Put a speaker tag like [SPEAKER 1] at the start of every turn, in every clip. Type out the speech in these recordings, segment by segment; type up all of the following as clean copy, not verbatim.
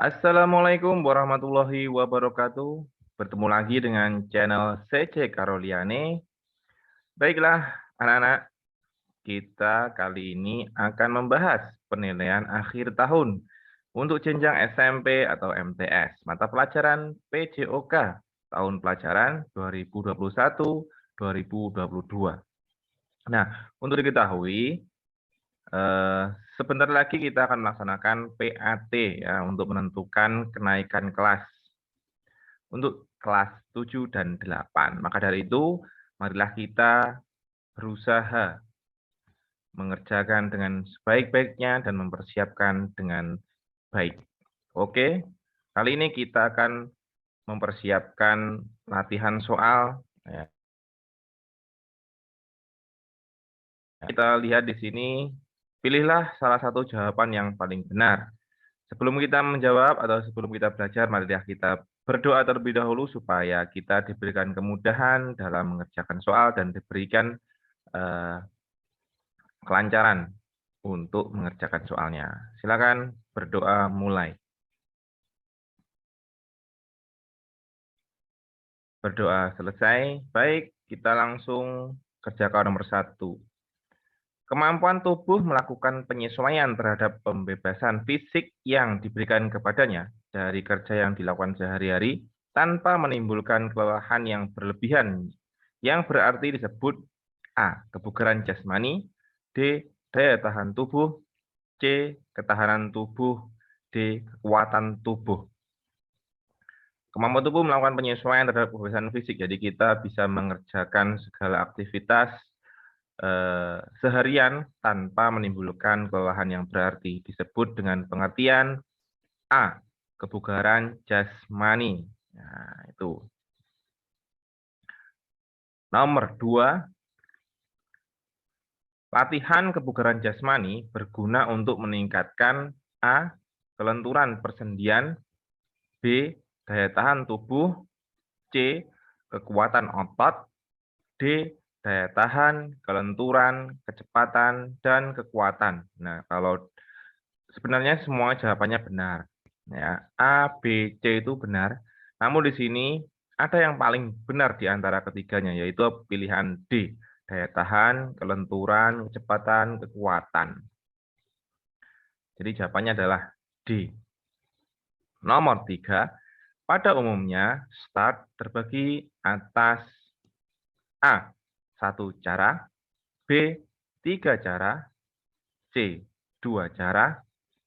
[SPEAKER 1] Assalamualaikum warahmatullahi wabarakatuh. Bertemu lagi dengan channel CC Karoliane. Baiklah, anak-anak, kita kali ini akan membahas penilaian akhir tahun untuk jenjang SMP atau MTS, mata pelajaran PJOK tahun pelajaran 2021-2022. Nah, untuk diketahui, sebentar lagi kita akan melaksanakan PAT ya untuk menentukan kenaikan kelas untuk kelas 7 dan 8. Maka dari itu, marilah kita berusaha mengerjakan dengan sebaik-baiknya dan mempersiapkan dengan baik. Oke, kali ini kita akan mempersiapkan latihan soal. Ya. Kita lihat di sini, pilihlah salah satu jawaban yang paling benar. Sebelum kita menjawab atau sebelum kita belajar, marilah kita berdoa terlebih dahulu supaya kita diberikan kemudahan dalam mengerjakan soal dan diberikan kelancaran untuk mengerjakan soalnya. Silakan berdoa mulai. Berdoa selesai. Baik, kita langsung kerjakan nomor 1. Kemampuan tubuh melakukan penyesuaian terhadap pembebasan fisik yang diberikan kepadanya dari kerja yang dilakukan sehari-hari tanpa menimbulkan kelelahan yang berlebihan, yang berarti disebut A. Kebugaran jasmani, D. Daya tahan tubuh, C. Ketahanan tubuh, D. Kekuatan tubuh. Kemampuan tubuh melakukan penyesuaian terhadap pembebasan fisik, jadi kita bisa mengerjakan segala aktivitas seharian tanpa menimbulkan kelelahan yang berarti. Disebut dengan pengertian A. Kebugaran jasmani. Nah, itu. Nomor 2. Latihan kebugaran jasmani berguna untuk meningkatkan A. Kelenturan persendian, B. Daya tahan tubuh, C. Kekuatan otot, D. Daya tahan, kelenturan, kecepatan, dan kekuatan. Nah, kalau sebenarnya semua jawabannya benar. Ya, A, B, C itu benar. Namun di sini ada yang paling benar di antara ketiganya, yaitu pilihan D. Daya tahan, kelenturan, kecepatan, kekuatan. Jadi jawabannya adalah D. Nomor 3. Pada umumnya, start terbagi atas A. 1 cara, B. 3 cara, C. 2 cara,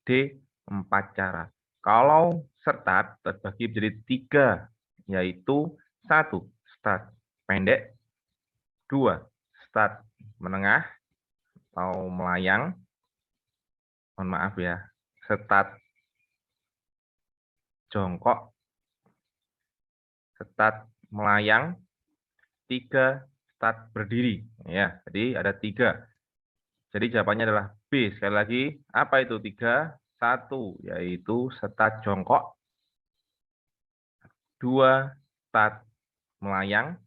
[SPEAKER 1] D. 4 cara. Kalau start terbagi menjadi 3, yaitu 1. Start pendek, 2. Start menengah atau melayang, mohon maaf ya, start jongkok, start melayang, 3. Start berdiri. Ya, jadi ada 3. Jadi jawabannya adalah B. Sekali lagi, apa itu 3? 1, yaitu start jongkok. 2. Start melayang.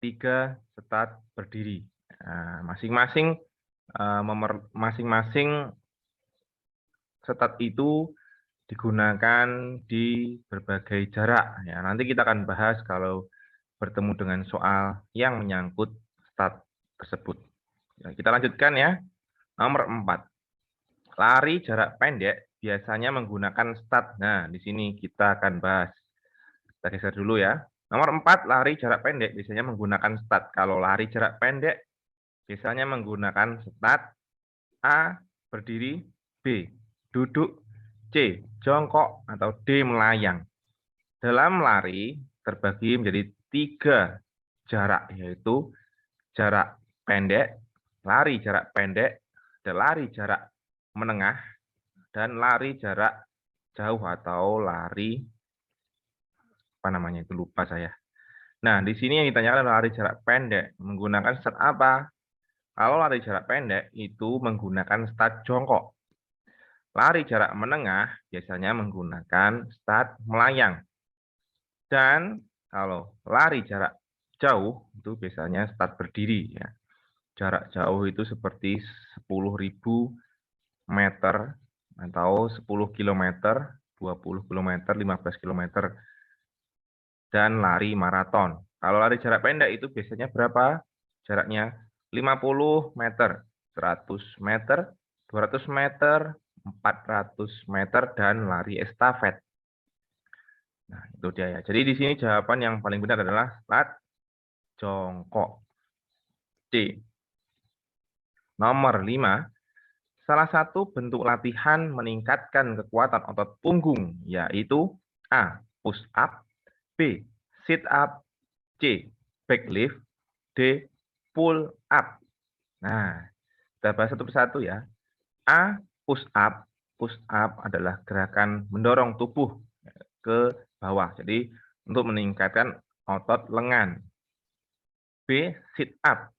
[SPEAKER 1] 3. Start berdiri. Nah, masing-masing start itu digunakan di berbagai jarak. Ya, nanti kita akan bahas kalau bertemu dengan soal yang menyangkut start tersebut. Ya, kita lanjutkan ya. Nomor 4. Lari jarak pendek biasanya menggunakan start. Nah, di sini kita akan bahas. Kita geser dulu ya. Nomor 4, lari jarak pendek biasanya menggunakan start. Kalau lari jarak pendek biasanya menggunakan start. A. Berdiri, B. Duduk, C. Jongkok, atau D. Melayang. Dalam lari terbagi menjadi 3 jarak, yaitu jarak pendek, lari jarak pendek, dan lari jarak menengah, dan lari jarak jauh atau lari apa namanya itu lupa saya. Nah, di sini yang ditanyakan adalah lari jarak pendek menggunakan start apa? Kalau lari jarak pendek itu menggunakan start jongkok. Lari jarak menengah biasanya menggunakan start melayang. Dan kalau lari jarak jauh itu biasanya start berdiri ya. Jarak jauh itu seperti 10.000 meter atau 10 km 20 km, 15 km, dan lari maraton. Kalau lari jarak pendek itu biasanya berapa jaraknya? 50 meter, 100 meter, 200 meter, 400 meter, dan lari estafet. Nah, itu dia ya. Jadi di sini jawaban yang paling benar adalah lat jongkok. C. Nomor 5. Salah satu bentuk latihan meningkatkan kekuatan otot punggung, yaitu A. Push up, B. Sit up, C. Back lift, D. Pull up. Nah, kita bahas satu persatu ya. A. Push up. Push up adalah gerakan mendorong tubuh ke bawah. Jadi, untuk meningkatkan otot lengan. B. Sit up.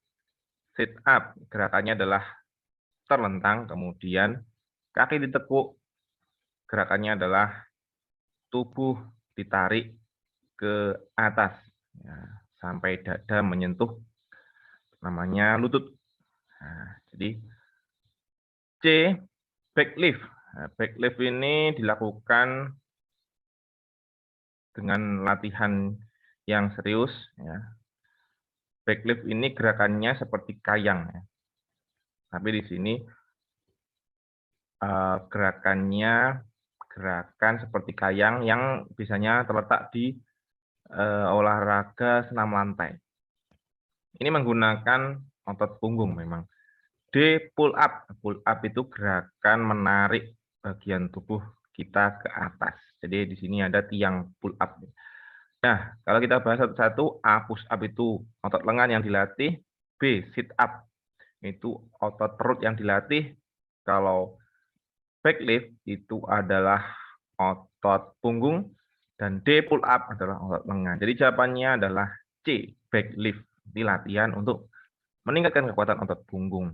[SPEAKER 1] Sit up, gerakannya adalah terlentang, kemudian kaki ditekuk, gerakannya adalah tubuh ditarik ke atas ya, sampai dada menyentuh namanya lutut. Nah, jadi C. Backlift. Nah, backlift ini dilakukan dengan latihan yang serius ya. Backlift ini gerakannya seperti kayang ya. Tapi di sini gerakannya gerakan seperti kayang yang biasanya terletak di olahraga senam lantai. Ini menggunakan otot punggung memang. D. Pull up. Pull up itu gerakan menarik bagian tubuh kita ke atas. Jadi di sini ada tiang pull up. Nah, kalau kita bahas satu-satu, A. Push up itu otot lengan yang dilatih. B. Sit up itu otot perut yang dilatih. Kalau backlift itu adalah otot punggung, dan D. Pull up adalah otot lengan. Jadi jawabannya adalah C. Backlift. Ini latihan untuk meningkatkan kekuatan otot punggung.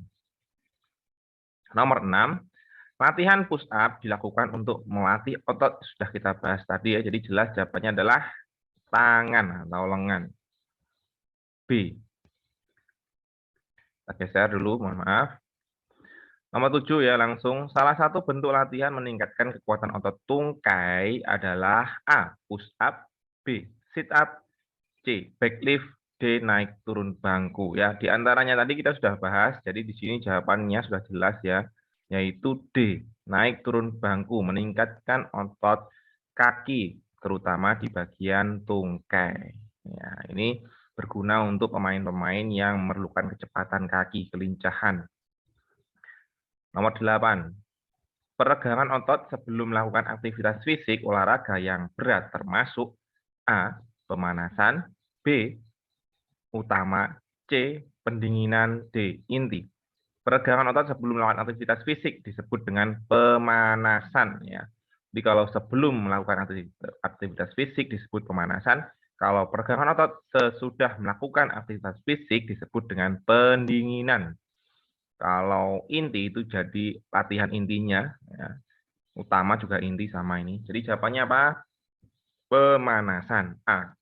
[SPEAKER 1] Nomor 6, latihan push up dilakukan untuk melatih otot. Sudah kita bahas tadi ya, jadi jelas jawabannya adalah tangan atau lengan. B. Kita geser dulu, mohon maaf. Nomor 7 ya, langsung. Salah satu bentuk latihan meningkatkan kekuatan otot tungkai adalah A. Push up, B. Sit up, C. Backlift, D. Naik turun bangku. Ya, di antaranya tadi kita sudah bahas, jadi di sini jawabannya sudah jelas ya, yaitu D. Naik turun bangku, meningkatkan otot kaki, terutama di bagian tungkai. Ya, ini berguna untuk pemain-pemain yang memerlukan kecepatan kaki, kelincahan. Nomor 8. Peregangan otot sebelum melakukan aktivitas fisik olahraga yang berat termasuk A. Pemanasan, B. Utama, C. Pendinginan, D. Inti. Peregangan otot sebelum melakukan aktivitas fisik disebut dengan pemanasan ya. Jadi kalau sebelum melakukan aktivitas fisik disebut pemanasan, kalau peregangan otot sesudah melakukan aktivitas fisik disebut dengan pendinginan. Kalau inti itu jadi latihan intinya ya. Utama juga inti sama ini. Jadi jawabannya apa? Pemanasan. A.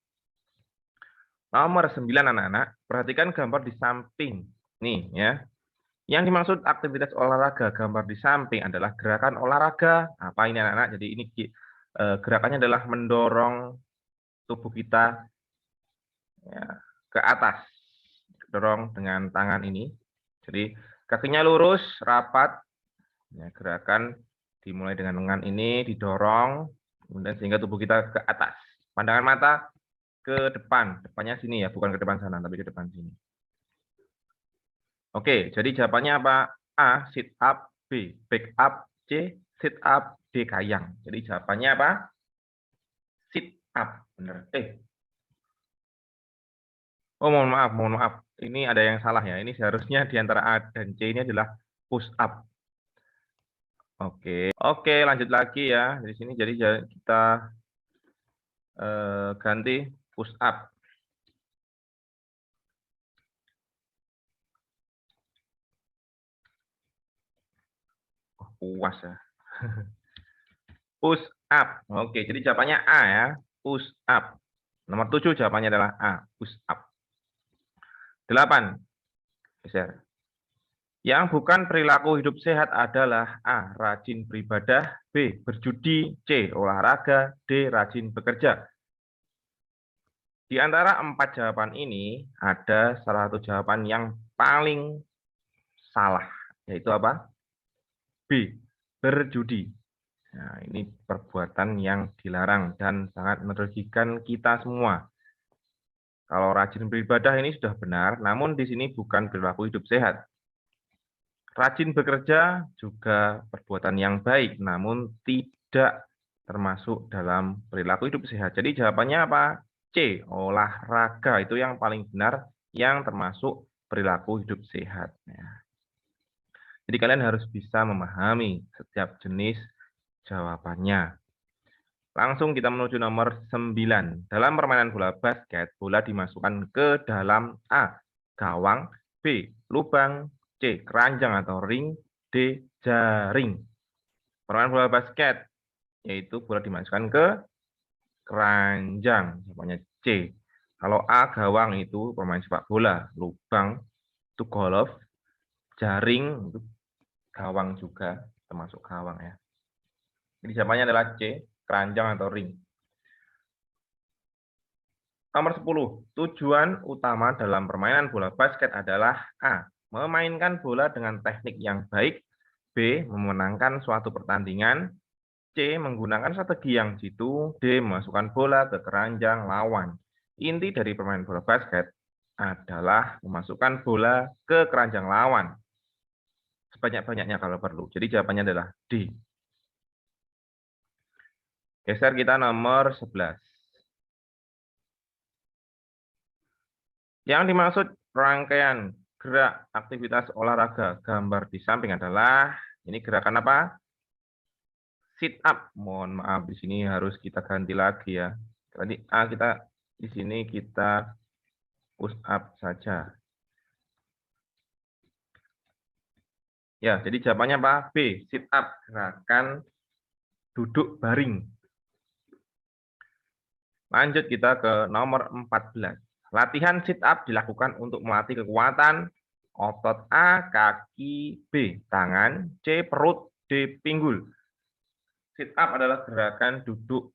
[SPEAKER 1] Nomor 9 anak-anak, perhatikan gambar di samping. Nih ya. Yang dimaksud aktivitas olahraga gambar di samping adalah gerakan olahraga. Apa ini anak-anak? Jadi ini gerakannya adalah mendorong tubuh kita ya, ke atas. Dorong dengan tangan ini. Jadi kakinya lurus, rapat. Ya, gerakan dimulai dengan lengan ini didorong, kemudian sehingga tubuh kita ke atas. Pandangan mata ke depan. Depannya sini ya, bukan ke depan sana, tapi ke depan sini. Oke, jadi jawabannya apa? A. Sit up, B. Back up, C. Sit up, D. Kayang. Jadi jawabannya apa? Sit up. Benar. Oh, mohon maaf. Ini ada yang salah ya. Ini seharusnya di antara A dan C ini adalah push up. Oke, lanjut lagi ya. Di sini jadi kita ganti push up. Puas ya. Push up. Oke, jadi jawabannya A ya. Push up. Nomor 7 jawabannya adalah A. Push up. 8. Geser. Yang bukan perilaku hidup sehat adalah A. Rajin beribadah, B. Berjudi, C. Olahraga, D. Rajin bekerja. Di antara 4 jawaban ini, ada salah satu jawaban yang paling salah, yaitu apa? B. Berjudi. Nah, ini perbuatan yang dilarang dan sangat merugikan kita semua. Kalau rajin beribadah ini sudah benar, namun di sini bukan perilaku hidup sehat. Rajin bekerja juga perbuatan yang baik, namun tidak termasuk dalam perilaku hidup sehat. Jadi jawabannya apa? C. Olahraga itu yang paling benar, yang termasuk perilaku hidup sehat. Jadi kalian harus bisa memahami setiap jenis jawabannya. Langsung kita menuju nomor 9. Dalam permainan bola basket, bola dimasukkan ke dalam A. Gawang, B. Lubang, C. Keranjang atau ring, D. Jaring. Permainan bola basket, yaitu bola dimasukkan ke keranjang, jawabannya C. Kalau A. Gawang itu permain sepak bola, lubang itu golf, jaring itu gawang juga, termasuk gawang ya. Jadi jawabannya adalah C. Keranjang atau ring. Nomor 10. Tujuan utama dalam permainan bola basket adalah A. Memainkan bola dengan teknik yang baik, B. Memenangkan suatu pertandingan, C. Menggunakan strategi yang jitu, D. Memasukkan bola ke keranjang lawan. Inti dari permainan bola basket adalah memasukkan bola ke keranjang lawan sebanyak-banyaknya kalau perlu. Jadi jawabannya adalah D. Geser kita nomor 11. Yang dimaksud rangkaian gerak aktivitas olahraga gambar di samping adalah ini gerakan apa? Sit up. Mohon maaf di sini harus kita ganti lagi ya. Tadi A kita di sini kita push up saja. Ya, jadi jawabannya apa? B, sit up, gerakan duduk baring. Lanjut kita ke nomor 14. Latihan sit up dilakukan untuk melatih kekuatan otot A, kaki, B, tangan, C, perut, D, pinggul. Sit up adalah gerakan duduk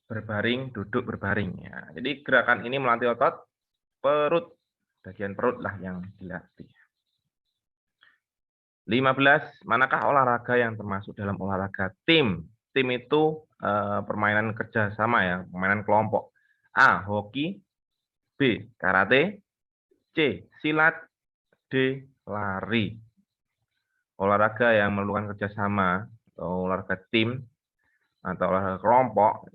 [SPEAKER 1] berbaring, duduk berbaring. Ya, jadi gerakan ini melatih otot perut, bagian perut lah yang dilatih. 15. Manakah olahraga yang termasuk dalam olahraga tim? Tim itu permainan kerjasama ya, permainan kelompok. A. Hoki, B. Karate, C. Silat, D. Lari. Olahraga yang memerlukan kerjasama atau olahraga tim atau olahraga kelompok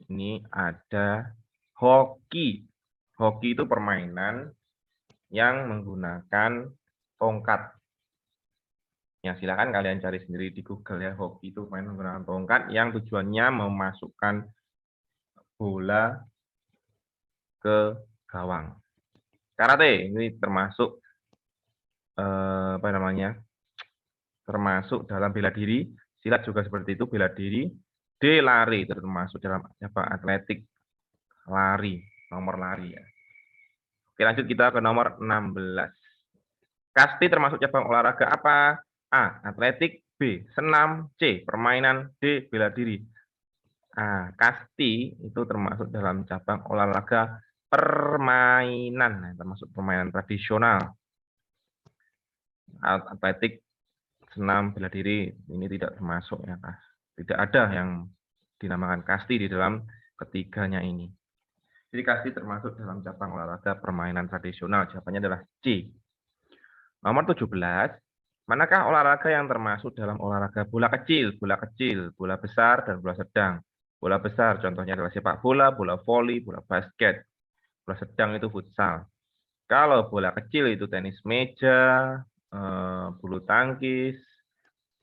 [SPEAKER 1] ini ada hoki. Hoki itu permainan yang menggunakan tongkat. Ya, silakan kalian cari sendiri di Google ya. Hoki itu main menggunakan tongkat yang tujuannya memasukkan bola ke gawang. Karate ini termasuk apa namanya? Termasuk dalam bela diri. Silat juga seperti itu, bela diri. D. Lari termasuk dalam apa? Atletik, lari, nomor lari ya. Oke, lanjut kita ke nomor 16. Kasti termasuk cabang olahraga apa? A. Atletik, B. Senam, C. Permainan, D. Bela diri. Nah, kasti itu termasuk dalam cabang olahraga permainan, termasuk permainan tradisional. Atletik, senam, bela diri ini tidak termasuk ya, tidak ada yang dinamakan kasti di dalam ketiganya ini. Jadi kasti termasuk dalam cabang olahraga permainan tradisional. Jawabannya adalah C. Nomor 17. Manakah olahraga yang termasuk dalam olahraga bola kecil, bola besar, dan bola sedang? Bola besar contohnya adalah sepak bola, bola voli, bola basket. Bola sedang itu futsal. Kalau bola kecil itu tenis meja, bulu tangkis,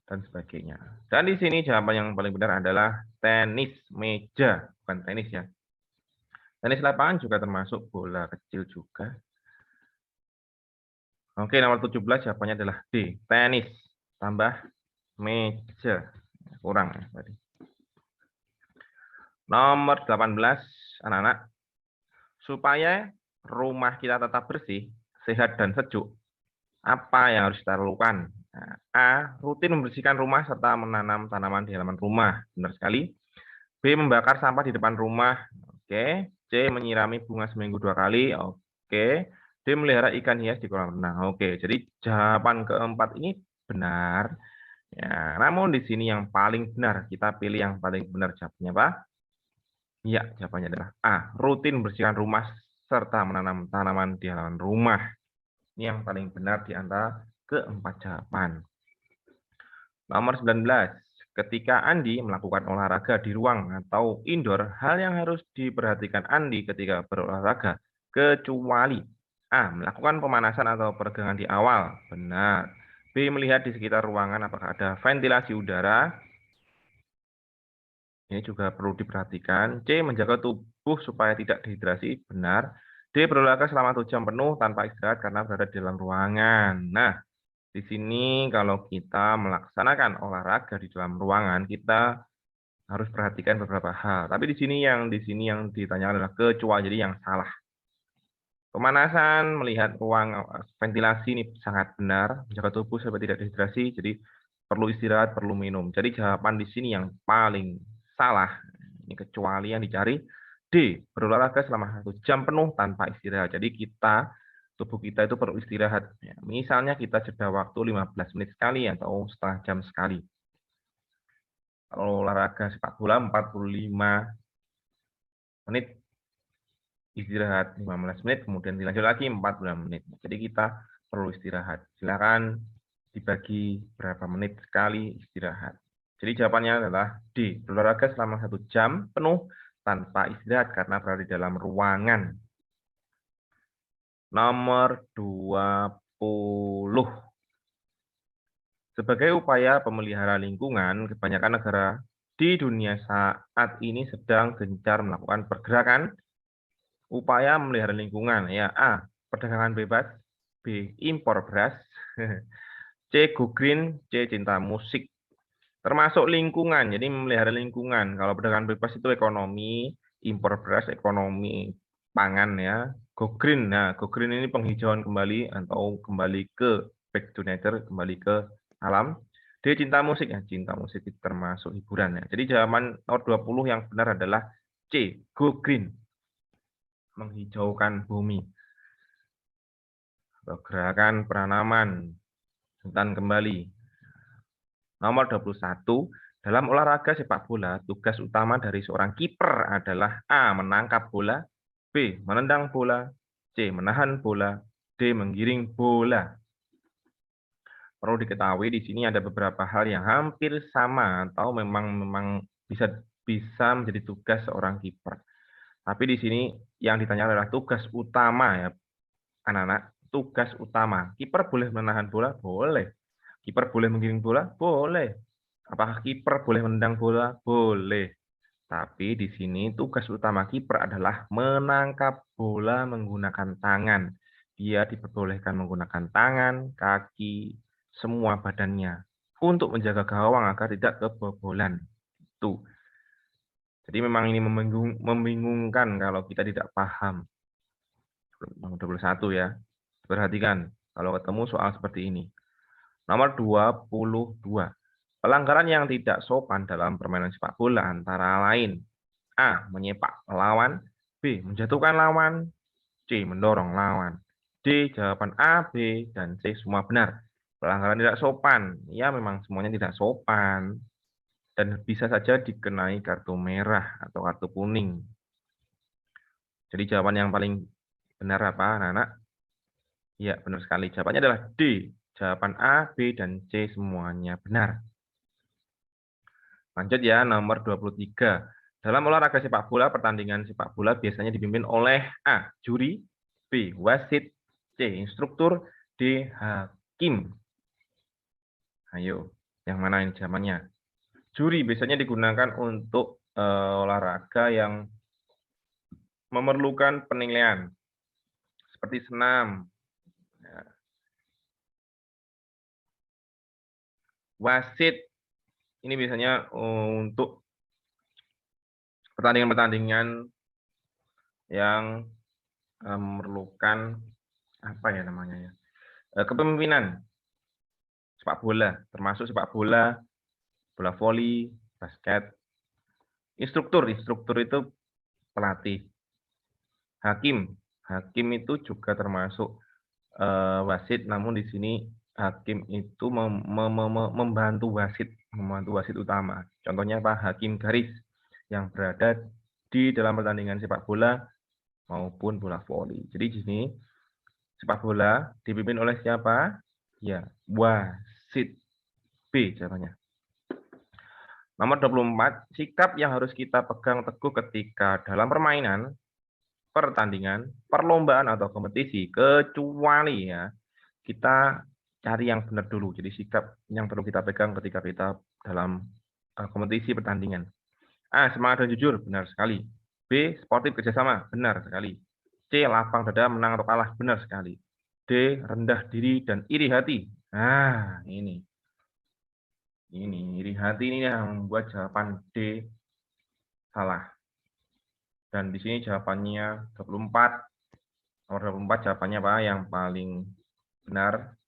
[SPEAKER 1] dan sebagainya. Dan di sini jawaban yang paling benar adalah tenis meja, bukan tenis ya. Tenis lapangan juga termasuk bola kecil juga. Oke, nomor 17 jawabannya adalah D. Tenis tambah meja. Kurang ya tadi. Nomor 18, anak-anak. Supaya rumah kita tetap bersih, sehat, dan sejuk, Apa yang harus kita lakukan? Nah, A. Rutin membersihkan rumah serta menanam tanaman di halaman rumah. Benar sekali. B. Membakar sampah di depan rumah. Oke. C. Menyirami bunga seminggu 2 kali. Oke. D. Melihara ikan hias di kolam renang. Oke. Jadi jawaban keempat ini benar. Ya, namun di sini yang paling benar. Kita pilih yang paling benar. Jawabannya apa? Ya, jawabannya adalah A. Rutin membersihkan rumah serta menanam tanaman di halaman rumah. Ini yang paling benar di antara keempat jawaban. Nomor 19. Ketika Andi melakukan olahraga di ruang atau indoor, hal yang harus diperhatikan Andi ketika berolahraga, kecuali A. Melakukan pemanasan atau peregangan di awal. Benar. B. Melihat di sekitar ruangan apakah ada ventilasi udara. Ini juga perlu diperhatikan. C. Menjaga tubuh supaya tidak dehidrasi. Benar. D. Berolahraga selama 1 jam penuh tanpa istirahat karena berada di dalam ruangan. Nah, di sini kalau kita melaksanakan olahraga di dalam ruangan, kita harus perhatikan beberapa hal. Tapi di sini yang ditanyakan adalah kecuali, jadi yang salah. Pemanasan, melihat ruang ventilasi ini sangat benar, menjaga tubuh supaya tidak dehidrasi, jadi perlu istirahat, perlu minum. Jadi jawaban di sini yang paling salah. Ini kecuali yang dicari. D. Berolahraga selama 1 jam penuh tanpa istirahat. Jadi tubuh kita itu perlu istirahat. Ya, misalnya kita jeda waktu 15 menit sekali atau setengah jam sekali. Kalau olahraga sepak bola 45 menit, istirahat 15 menit, kemudian dilanjut lagi 45 menit. Jadi kita perlu istirahat. Silakan dibagi berapa menit sekali istirahat. Jadi jawabannya adalah D. Berolahraga selama 1 jam penuh tanpa istirahat karena berada di dalam ruangan. Nomor 20. Sebagai upaya pemelihara lingkungan, kebanyakan negara di dunia saat ini sedang gencar melakukan pergerakan upaya memelihara lingkungan. Ya, A. Perdagangan bebas. B. Impor beras. C. Go Green. C. Cinta musik. Termasuk lingkungan, jadi memelihara lingkungan. Kalau perdagangan bebas itu ekonomi, impor beras ekonomi pangan ya. Go Green, nah Go Green ini penghijauan kembali atau kembali ke back to nature, kembali ke alam. D. Cinta musik, ya cinta musik itu termasuk hiburan ya. Jadi jawaban nomor 20 yang benar adalah C. Go Green, menghijaukan bumi. Gerakan penanaman hutan kembali. Nomor 21, dalam olahraga sepak bola, tugas utama dari seorang kiper adalah A. Menangkap bola, B. Menendang bola, C. Menahan bola, D. Menggiring bola. Perlu diketahui di sini ada beberapa hal yang hampir sama atau memang bisa menjadi tugas seorang kiper. Tapi di sini yang ditanya adalah tugas utama ya, anak-anak. Tugas utama. Kiper boleh menahan bola? Boleh. Kiper boleh menggiring bola? Boleh. Apakah kiper boleh menendang bola? Boleh. Tapi di sini tugas utama kiper adalah menangkap bola menggunakan tangan. Dia diperbolehkan menggunakan tangan, kaki, semua badannya untuk menjaga gawang agar tidak kebobolan. Itu. Jadi memang ini membingungkan kalau kita tidak paham. Nomor 21 ya. Perhatikan kalau ketemu soal seperti ini. Nomor 22. Pelanggaran yang tidak sopan dalam permainan sepak bola antara lain. A. Menyepak lawan. B. Menjatuhkan lawan. C. Mendorong lawan. D. Jawaban A, B, dan C semua benar. Pelanggaran tidak sopan. Ya memang semuanya tidak sopan. Dan bisa saja dikenai kartu merah atau kartu kuning. Jadi jawaban yang paling benar apa, anak-anak? Ya, benar sekali. Jawabannya adalah D. Jawaban A, B, dan C semuanya benar. Lanjut ya, nomor 23. Dalam olahraga sepak bola, pertandingan sepak bola biasanya dipimpin oleh A. Juri, B. Wasit, C. Instruktur, D. Hakim. Ayo, yang mana ini jawabannya? Juri biasanya digunakan untuk olahraga yang memerlukan penilaian, seperti senam. Wasit ini biasanya untuk pertandingan-pertandingan yang memerlukan apa ya namanya ya? Kepemimpinan, sepak bola, termasuk sepak bola, bola voli, basket. Instruktur itu pelatih. Hakim, hakim itu juga termasuk wasit, namun di sini hakim itu membantu wasit utama. Contohnya apa? Hakim garis yang berada di dalam pertandingan sepak bola maupun bola voli. Jadi di sini sepak bola dipimpin oleh siapa? Ya, wasit. B jawabannya. Nomor 24, sikap yang harus kita pegang teguh ketika dalam permainan, pertandingan, perlombaan atau kompetisi, kecuali ya kita cari yang benar dulu. Jadi sikap yang perlu kita pegang ketika kita dalam kompetisi pertandingan. A. Semangat dan jujur, benar sekali. B. Sportif kerjasama, benar sekali. C. Lapang dada, menang atau kalah, benar sekali. D. Rendah diri dan iri hati. Nah, ini iri hati ini yang membuat jawaban D salah. Dan di sini jawabannya 24. Nomor 24 jawabannya apa? Yang paling benar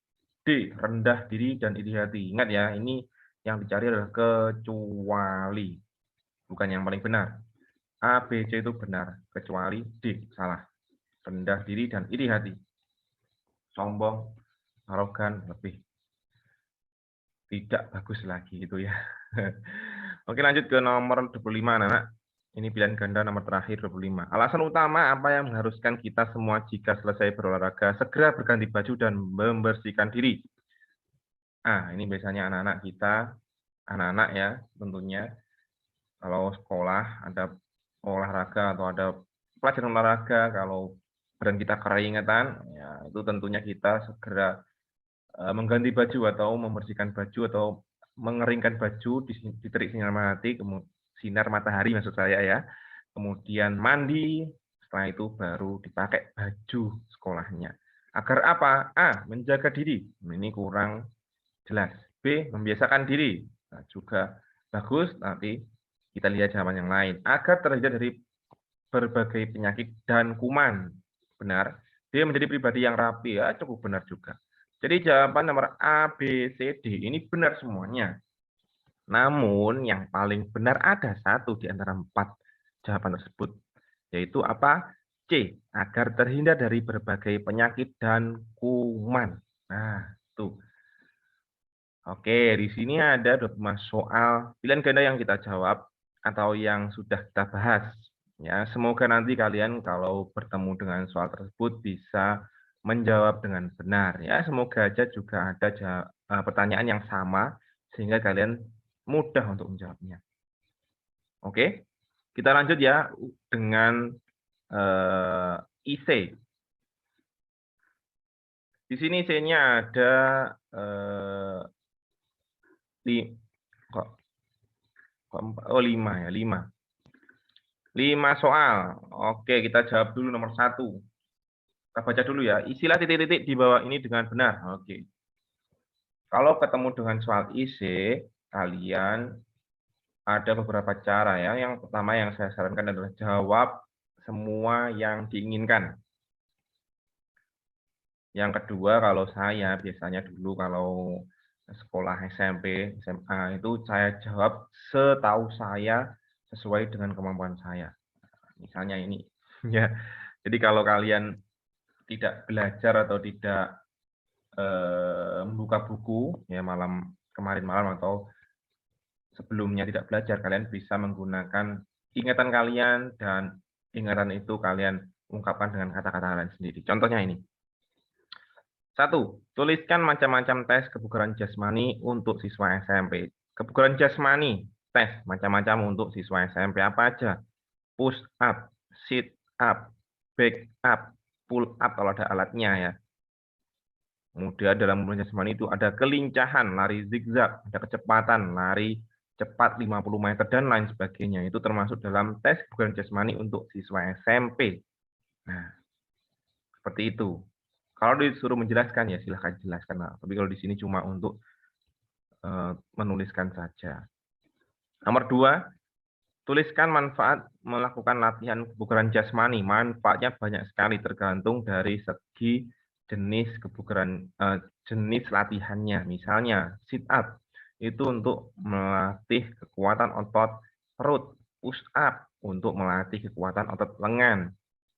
[SPEAKER 1] D. Rendah diri dan iri hati. Ingat ya, ini yang dicari adalah kecuali. Bukan yang paling benar. A, B, C itu benar. Kecuali D salah. Rendah diri dan iri hati. Sombong, arogan, lebih tidak bagus lagi gitu ya. Oke, lanjut ke nomor 25 anak-anak. Ini pilihan ganda nomor terakhir 25. Alasan utama apa yang mengharuskan kita semua jika selesai berolahraga segera berganti baju dan membersihkan diri. Ini biasanya anak-anak kita, anak-anak ya tentunya kalau sekolah ada olahraga atau ada pelajaran olahraga, kalau badan kita keringetan, ya itu tentunya kita segera mengganti baju atau membersihkan baju atau mengeringkan baju di terik sinar matahari maksud saya ya. Kemudian mandi, setelah itu baru dipakai baju sekolahnya. Agar apa? A. Menjaga diri. Ini kurang jelas. B. Membiasakan diri. Nah, juga bagus, tapi kita lihat jawaban yang lain. Agar terhindar dari berbagai penyakit dan kuman. Benar. D. Menjadi pribadi yang rapi. Ya, cukup benar juga. Jadi jawaban nomor A, B, C, D ini benar semuanya. Namun yang paling benar ada satu di antara 4 jawaban tersebut. Yaitu apa? C. Agar terhindar dari berbagai penyakit dan kuman. Nah, tuh. Oke, di sini ada 25 soal pilihan ganda yang kita jawab atau yang sudah kita bahas. Ya, semoga nanti kalian kalau bertemu dengan soal tersebut bisa menjawab dengan benar. Ya, semoga aja juga ada pertanyaan yang sama sehingga kalian mudah untuk menjawabnya. Oke, kita lanjut ya dengan IC. Di sini IC-nya ada oh 5 ya, 5. 5 soal. Oke, kita jawab dulu nomor 1. Kita baca dulu ya. Isilah titik-titik di bawah ini dengan benar. Oke. Kalau ketemu dengan soal IC, kalian ada beberapa cara ya. Yang pertama yang saya sarankan adalah jawab semua yang diinginkan. Yang kedua, kalau saya biasanya dulu kalau sekolah SMP, SMA itu saya jawab setahu saya sesuai dengan kemampuan saya. Misalnya ini ya. Jadi kalau kalian tidak belajar atau tidak membuka buku ya kemarin malam atau sebelumnya tidak belajar, kalian bisa menggunakan ingatan kalian dan ingatan itu kalian ungkapkan dengan kata-kata kalian sendiri. Contohnya ini. 1. Tuliskan macam-macam tes kebugaran jasmani untuk siswa SMP. Kebugaran jasmani, tes macam-macam untuk siswa SMP apa aja? Push up, sit up, back up, pull up kalau ada alatnya ya. Kemudian dalam kebugaran jasmani itu ada kelincahan, lari zigzag, ada kecepatan, lari cepat 50 meter, dan lain sebagainya. Itu termasuk dalam tes kebugaran jasmani untuk siswa SMP. Nah, seperti itu. Kalau disuruh menjelaskan ya silahkan jelaskan. Tapi kalau di sini cuma untuk menuliskan saja. Nomor 2, tuliskan manfaat melakukan latihan kebugaran jasmani. Manfaatnya banyak sekali tergantung dari segi jenis kebugaran, jenis latihannya. Misalnya sit up itu untuk melatih kekuatan otot perut, push up untuk melatih kekuatan otot lengan,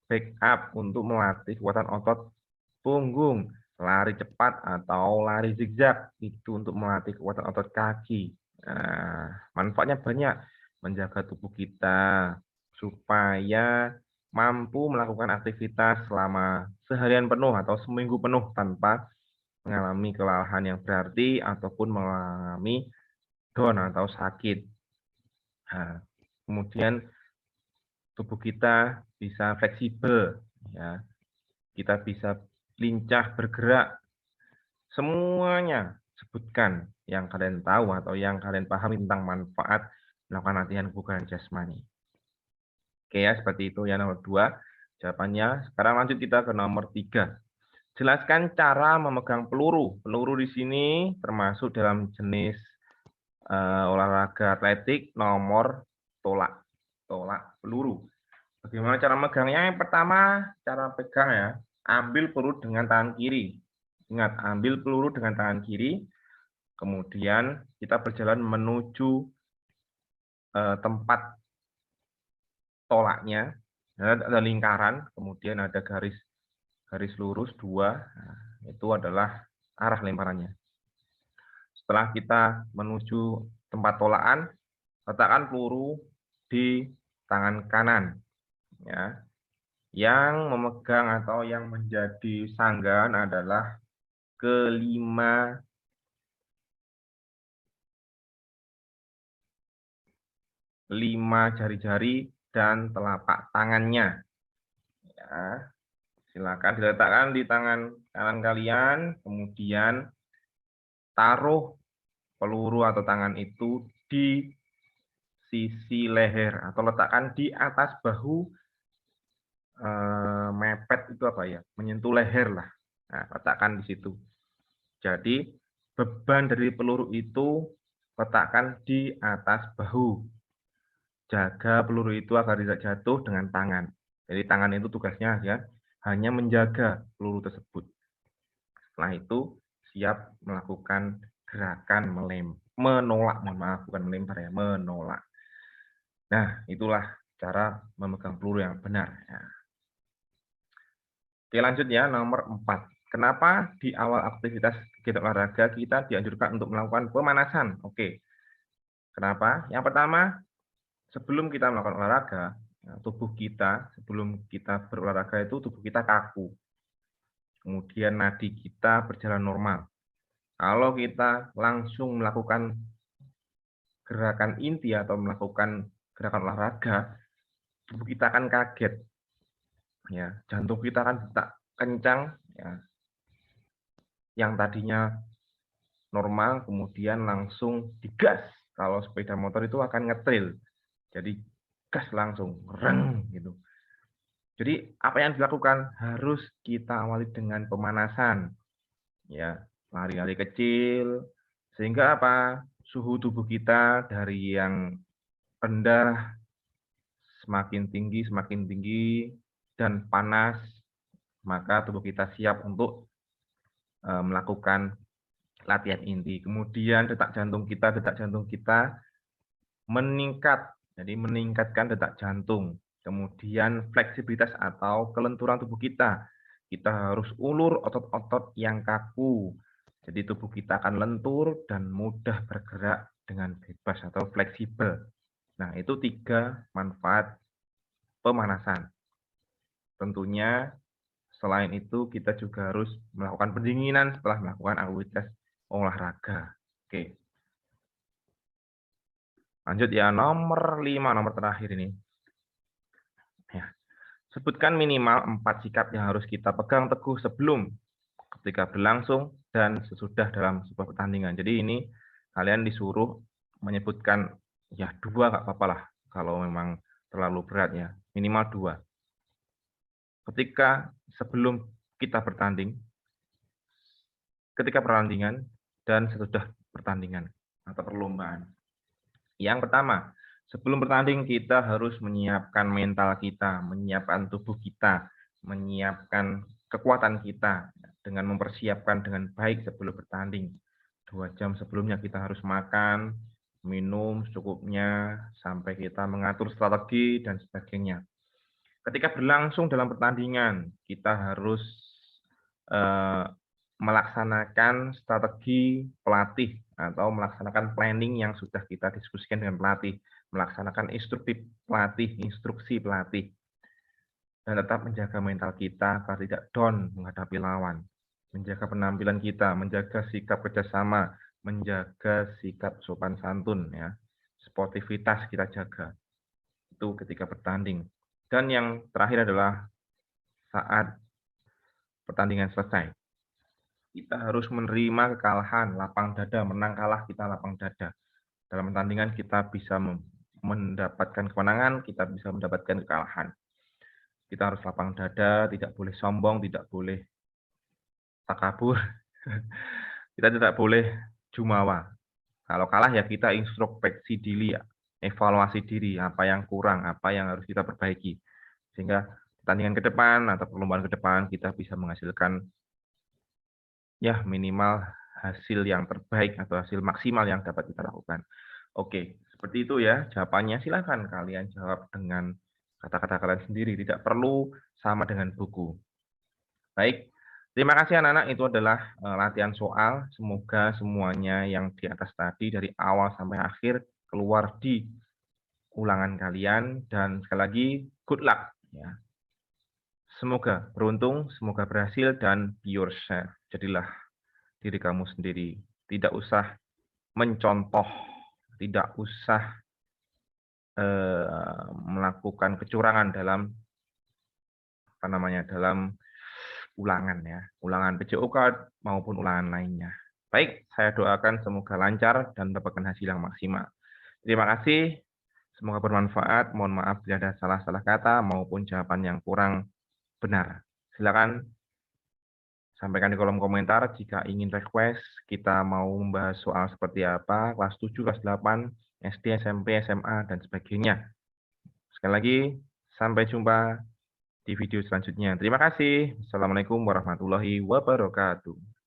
[SPEAKER 1] back up untuk melatih kekuatan otot punggung, lari cepat atau lari zigzag itu untuk melatih kekuatan otot kaki. Nah, manfaatnya banyak, menjaga tubuh kita supaya mampu melakukan aktivitas selama seharian penuh atau seminggu penuh tanpa mengalami kelelahan yang berarti ataupun mengalami down atau sakit. Nah, kemudian tubuh kita bisa fleksibel, ya. Kita bisa lincah bergerak. Semuanya sebutkan yang kalian tahu atau yang kalian pahami tentang manfaat melakukan latihan kebugaran jasmani. Oke ya, seperti itu ya nomor 2 jawabannya. Sekarang lanjut kita ke nomor 3. Jelaskan cara memegang peluru. Peluru di sini termasuk dalam jenis olahraga atletik nomor tolak. Tolak peluru. Bagaimana cara megangnya? Yang pertama, cara pegang ya. Ambil peluru dengan tangan kiri. Ingat, ambil peluru dengan tangan kiri. Kemudian kita berjalan menuju tempat tolaknya. Ada lingkaran, kemudian ada garis lurus 2. Nah, itu adalah arah lemparannya. Setelah kita menuju tempat tolakan, letakkan peluru di tangan kanan. Ya. Yang memegang atau yang menjadi sanggahan adalah kelima jari-jari dan telapak tangannya. Ya, silakan diletakkan di tangan kanan kalian, kemudian taruh peluru atau tangan itu di sisi leher atau letakkan di atas bahu, mepet itu apa ya, menyentuh leher lah. Nah, letakkan di situ. Jadi beban dari peluru itu letakkan di atas bahu. Jaga peluru itu agar tidak jatuh dengan tangan. Jadi tangan itu tugasnya ya hanya menjaga peluru tersebut. Setelah itu siap melakukan gerakan menolak, mohon maaf, bukan melempar ya, menolak. Nah, itulah cara memegang peluru yang benar. Ya. Oke, lanjut ya, nomor 4. Kenapa di awal aktivitas kegiatan olahraga kita dianjurkan untuk melakukan pemanasan? Oke, kenapa? Yang pertama, sebelum kita melakukan olahraga, tubuh kita, sebelum kita berolahraga itu tubuh kita kaku. Kemudian nadi kita berjalan normal. Kalau kita langsung melakukan gerakan inti atau melakukan gerakan olahraga, tubuh kita akan kaget. Ya, jantung kita akan detak kencang, ya. Yang tadinya normal kemudian langsung digas. Kalau sepeda motor itu akan ngetril. Jadi gas langsung, reng gitu. Jadi apa yang dilakukan harus kita awali dengan pemanasan. Ya, lari-lari kecil sehingga apa? Suhu tubuh kita dari yang rendah semakin tinggi dan panas, maka tubuh kita siap untuk melakukan latihan inti. Kemudian detak jantung kita meningkat. Jadi meningkatkan detak jantung. Kemudian fleksibilitas atau kelenturan tubuh kita. Kita harus ulur otot-otot yang kaku. Jadi tubuh kita akan lentur dan mudah bergerak dengan bebas atau fleksibel. Nah, itu 3 manfaat pemanasan. Tentunya selain itu kita juga harus melakukan pendinginan setelah melakukan aktivitas olahraga. Oke. Lanjut ya, nomor 5, nomor terakhir ini. Ya. Sebutkan minimal 4 sikap yang harus kita pegang teguh sebelum, ketika berlangsung, dan sesudah dalam sebuah pertandingan. Jadi ini kalian disuruh menyebutkan ya 2 nggak apa-apa lah kalau memang terlalu berat ya, minimal 2. Ketika sebelum kita bertanding, ketika pertandingan, dan sesudah pertandingan atau perlombaan. Yang pertama, sebelum bertanding kita harus menyiapkan mental kita, menyiapkan tubuh kita, menyiapkan kekuatan kita. dengan mempersiapkan dengan baik sebelum bertanding. 2 jam sebelumnya kita harus makan, minum secukupnya, sampai kita mengatur strategi dan sebagainya. Ketika berlangsung dalam pertandingan, kita harus melaksanakan strategi pelatih atau melaksanakan planning yang sudah kita diskusikan dengan pelatih, melaksanakan instruksi pelatih, dan tetap menjaga mental kita agar tidak down menghadapi lawan, menjaga penampilan kita, menjaga sikap kerjasama, menjaga sikap sopan santun, ya, sportivitas kita jaga. Itu ketika bertanding. Dan yang terakhir adalah saat pertandingan selesai. Kita harus menerima kekalahan, lapang dada, menang kalah kita lapang dada. Dalam pertandingan kita bisa mendapatkan kemenangan, kita bisa mendapatkan kekalahan. Kita harus lapang dada, tidak boleh sombong, tidak boleh takabur. Kita tidak boleh jumawa. Kalau kalah ya kita introspeksi diri, ya, evaluasi diri, apa yang kurang, apa yang harus kita perbaiki. Sehingga pertandingan ke depan atau perlombaan ke depan kita bisa menghasilkan ya minimal hasil yang terbaik atau hasil maksimal yang dapat kita lakukan. Oke, seperti itu ya jawabannya. Silahkan kalian jawab dengan kata-kata kalian sendiri, tidak perlu sama dengan buku. Baik, terima kasih anak-anak. Itu adalah latihan soal. Semoga semuanya yang di atas tadi dari awal sampai akhir keluar di ulangan kalian. Dan sekali lagi, good luck. Ya. Semoga beruntung, semoga berhasil, dan be yourself. Jadilah diri kamu sendiri. Tidak usah mencontoh, tidak usah melakukan kecurangan dalam dalam ulangan, ya, ulangan PJOK maupun ulangan lainnya. Baik, saya doakan semoga lancar dan mendapatkan hasil yang maksimal. Terima kasih, semoga bermanfaat. Mohon maaf bila ada salah-salah kata maupun jawaban yang kurang benar. Silakan sampaikan di kolom komentar jika ingin request kita mau membahas soal seperti apa, kelas 7, kelas 8, SD, SMP, SMA, dan sebagainya. Sekali lagi, sampai jumpa di video selanjutnya. Terima kasih. Assalamualaikum warahmatullahi wabarakatuh.